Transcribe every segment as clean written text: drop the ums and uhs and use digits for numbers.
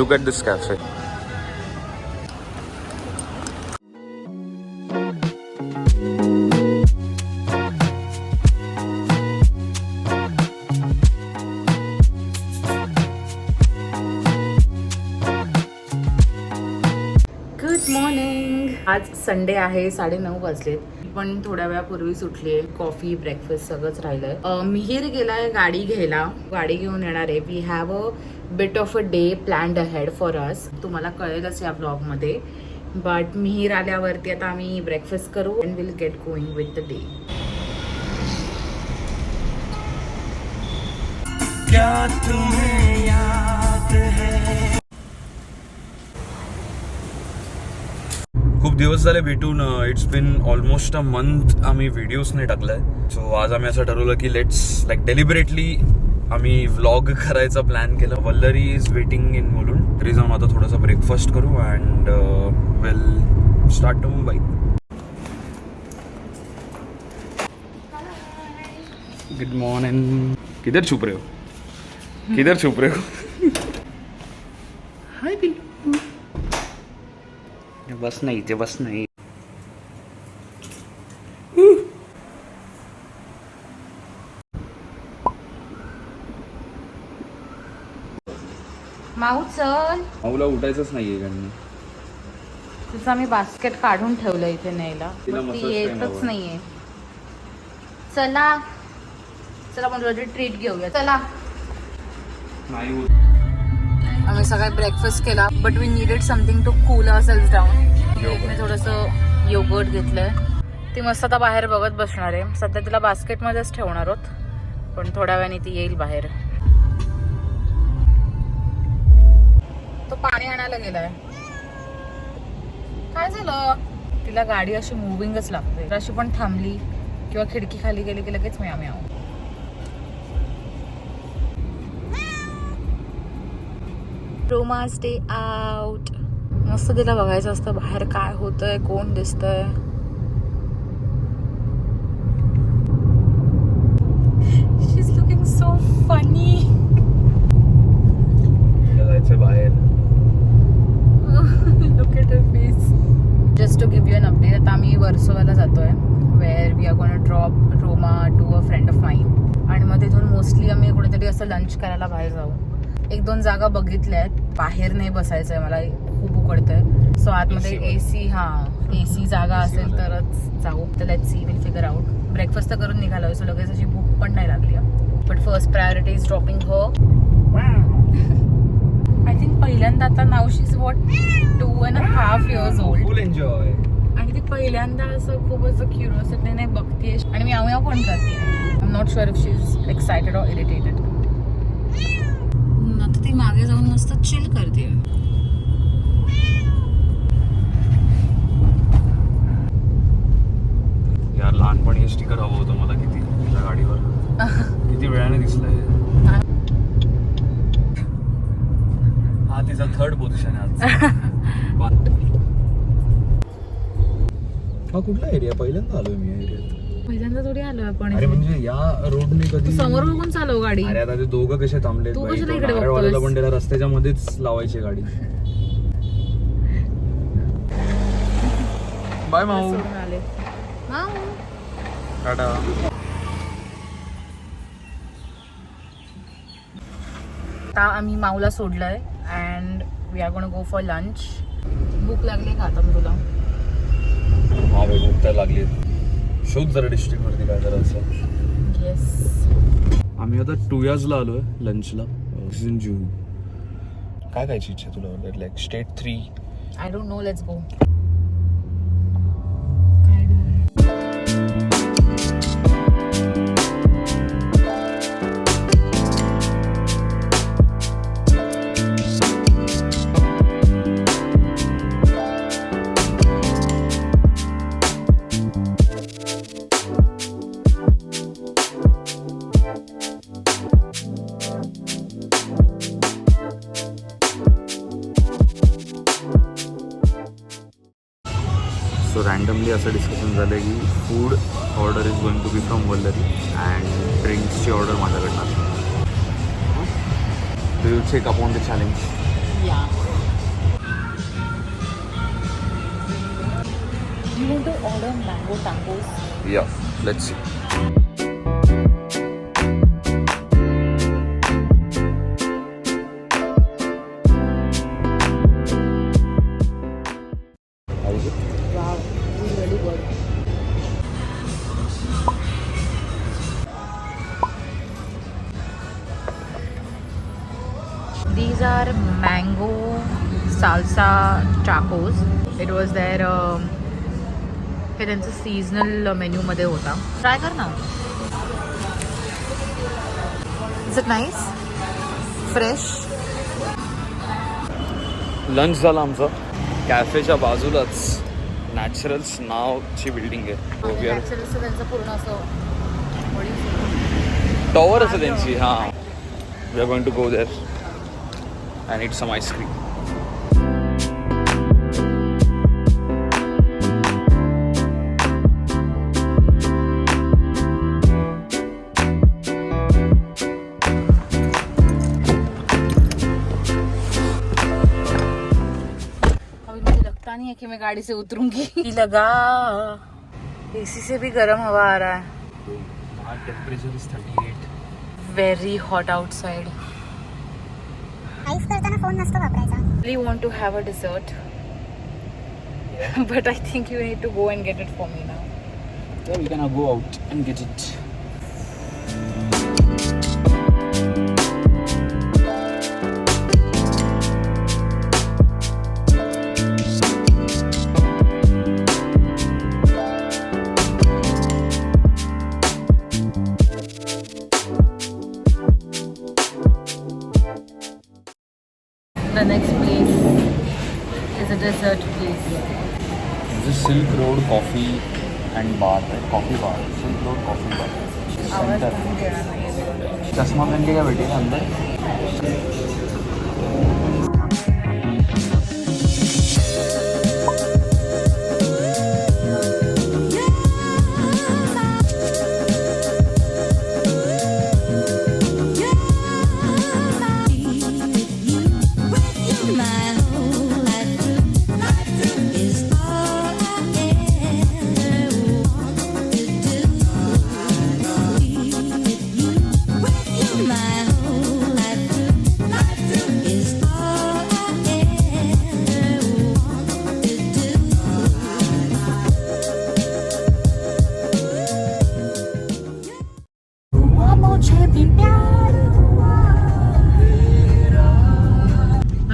Look at this cafe. Good morning. आज Sunday आहे, 9:30 वाजलेत. पण थोड्या वेळापूर्वीच उठलीये. कॉफी ब्रेकफास्ट सगळंच राहिलंय. मिहीर गेलाय गाडी घ्यायला, गाडी घेऊन येणार आहे. We have a bit of a day planned ahead for us. तुम्हाला कळेलच या ब्लॉग मध्ये. बट मिहीर आल्यावरती आता आम्ही ब्रेकफास्ट करू and will get going with the day. क्या तुम्हें याद है? खूप दिवस झाले भेटून. It's been almost a month आम्ही व्हिडिओज नाही टाकलाय. सो आज आम्ही असं ठरवलं की लेट्स लाईक डेलिबरेटली आम्ही व्लॉग करायचा प्लॅन केला. Vallari is waiting in Mulund. तरी जाऊन आता थोडासा ब्रेकफास्ट करू and will start to Mumbai. Good morning. किधर छुप रहे हो? किधर छुप रहे हो? हाय पिल्लू. बस नाही ते बस नाही. माऊ चल. माऊला उठायचंच नाहीये कारण तुझं आम्ही बास्केट काढून ठेवलं इथे न्यायला. तिला ती मसाज येतच टाइम हवा. नाहीये. चला चला म्हणजे ट्रीट घेऊया. चला. नाही होत. आम्ही सकाळी ब्रेकफास्ट केला but we needed something to cool ourselves down. मी थोडंसं योगर्ट घेतलंय. ती मस्त आता बाहेर बघत बसणार आहे. सध्या तिला बास्केटमध्येच ठेवणार आहोत, पण थोड्या वेळाने ती येईल बाहेर. तो पाणी आणायला गेलाय. काय झालं? तिला गाडी अशी मुव्हिंगच लागते. अशी पण थांबली किंवा खिडकी खाली गेली की लगेच म्याव म्याव. Roma's day out. मस्त तिला बघायचं असतं बाहेर काय होतंय, कोण दिसतंय. She is looking so funny. जायचं बाहेर. Look at her face. Just to give you an update, आता आम्ही वर्सोवाला जातोय. Where we are gonna drop Roma to a friend of mine. आणि मग तिथून मोस्टली आम्ही कुठेतरी असं लंच करायला बाहेर जाऊ. 1-2 जागा बघितल्या आहेत. बाहेर नाही बसायचंय, मला खूप उकडतंय. सो आतमध्ये एसी जागा असेल तरच जाऊ. तर let's see, will figure out. Breakfast तर करून निघालोय, सो लगेच अशी भूक पण नाही लागली. But first priority is dropping her. I think पहिल्यांदा आता now she is what 2.5 years old. Full enjoy. आणि ती पहिल्यांदा असं खूप असं क्युरिओसिटीने बघतीये आणि मी म्याव पण करते. I am not sure if she is excited or irritated. आता ती मागे जाऊन मस्त चिल करते. यार लहानपणी स्टिकर हवं होतं मला. किती तुझ्या गाडीवर किती वेळाने दिसलंय. हा तिचा 3rd पोझिशन आहे आज. हा कुठला एरिया? पहिल्यांदा आलोय मी या एरियात. पहिल्यांदा थोडी आलो आपण. अरे म्हणजे या रोडने कधी समोर बघून चालव गाडी. अरे आता ते दोघं कसे थांबले? तू कशाला इकडे बघतोयस? पण त्याला रस्त्याच्या मध्येच लावायची गाडी. बाय माऊ. टाटा. आता आम्ही माऊला सोडलंय and we are gonna go for lunch. भूक लागली का आता तुला? हा बाई भूक तर लागली. शोध जरा डिस्ट्रिक्ट वरती काय करायचं. येस. आम्ही आता 2 years ला आलोय लंचला. In June. काय खायची इच्छा तुला? Like state 3. I don't know. Let's go. So randomly असं डिस्कशन झालं की food order is going to be from Vallari and ड्रिंक्सची ऑर्डर माझ्याकडनं. Do you take upon the challenge? Yeah. You want to order mango tacos? Yeah, let's see. Wow, this is really good. These are mango salsa tacos. It was their हे त्यांचं seasonal menu मध्ये होता. Try कर ना. Is it nice? Fresh. Lunch झालं आमचं. कॅफेच्या बाजूलाच नॅचरल्स नावची बिल्डिंग आहे. नॅचरल्स त्यांचं पूर्ण असं टॉवर असं त्यांची. हां, we are going to go there and eat some ice cream. नहीं है कि मैं गाड़ी से उतरूंगी. लगा एसी से भी गर्म हवा आ रहा है. Temperature is 38. Very hot outside. Ice करताना फोन नसतो वापरायचा. really want to have a dessert. But I think you need to go and get it for me now. Yeah, we can go out and get it. The next place is a dessert place. This is Silk Road Coffee and Bar, right? Coffee bar. Silk Road Coffee Bar. आवाज Center. पण देणार नाहीये. चश्मा पहन के क्या बैठे हैं अंदर?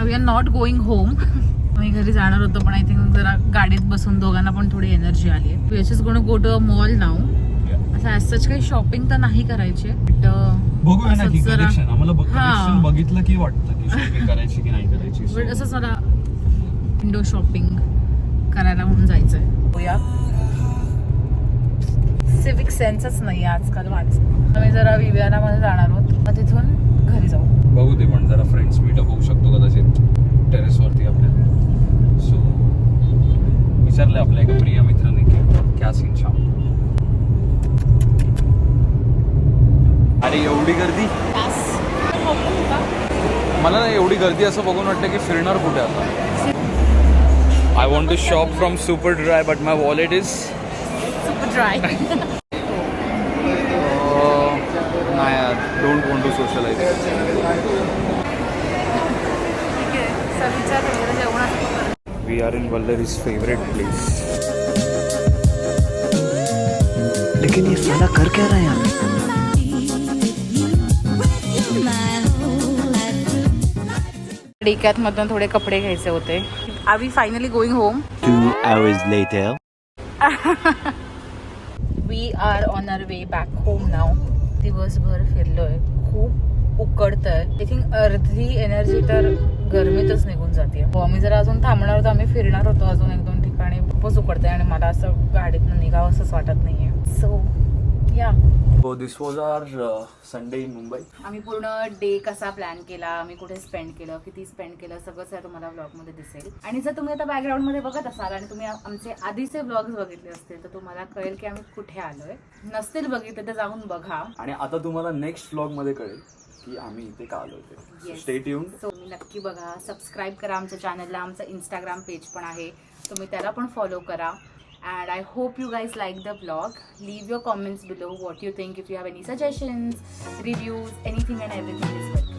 We are not going home. आम्ही घरी जाणार होतो पण आय थिंक जरा गाडीत बसून दोघांना पण थोडी एनर्जी आली आहे. We are just going to go to a mall now. असं ॲज सच काही शॉपिंग तर नाही करायची. बघूया ना की कलेक्शन आम्हाला कलेक्शन बघितलं की वाटतं की शॉपिंग करायची की नाही करायची. बट असं जरा विंडो शॉपिंग करायला म्हणून जायचंय. होया सिविक सेन्सच नाही आजकाल माणसं. आम्ही जरा विवियानामध्ये जाणार आहोत. मग तिथून घरी जाऊ. बघू दे पण जरा फ्रेंड्स मीटअप होऊ शकतो कदाचित टेरेसवरती आपल्या. सो विचारलं आपल्या एका प्रिय मित्राने की क्या सीन शाम. अरे एवढी गर्दी. मला ना एवढी गर्दी असं बघून वाटतं की फिरणार कुठे आता. I want to shop from super dry but my wallet is super dry. नाही यार, don't want to socialize. We are in Vallari's favourite place. लेकिन ये साला कर क्या रहा है यहाँ पे? डीकॅथ मधून थोडे कपडे घ्यायचे होते. Are we finally going home. 2 hours later. We are on our way back home now. दिवसभर फिरलोय. खूप उकडतंय. आय थिंक अर्धी एनर्जी तर गरमीतच निघून जाते. आम्ही जरा अजून थांबणार होतो. आम्ही फिरणार होतो अजून 1-2 ठिकाणी. खूपच उकडतंय आणि मला असं गाडीतनं निघावं असंच वाटत नाहीये. सो या. So this was our Sunday in Mumbai. आम्ही पूर्ण डे कसा प्लॅन केला, आम्ही कुठे स्पेंड केलं, किती स्पेंड केलं, सगळंच आहे तुम्हाला व्लॉगमध्ये दिसेल. आणि जर तुम्ही आता बॅकग्राऊंडमध्ये बघत असाल आणि तुम्ही आमचे आधीचे व्लॉग्स बघितले असतील तर तुम्हाला कळेल की आम्ही कुठे आलोय. नसतील बघितले तर जाऊन बघा. आणि आता तुम्हाला नेक्स्ट व्लॉग मध्ये कळेल की आम्ही इथे का आलो ते. Yes. Stay tuned. So मी तुम्ही नक्की बघा. सबस्क्राईब करा आमच्या चॅनलला. आमचं इंस्टाग्राम पेज पण आहे, तुम्ही त्याला पण फॉलो करा. And I hope you guys like the vlog. Leave your comments below what you think. If you have any suggestions, reviews, anything and everything is welcome.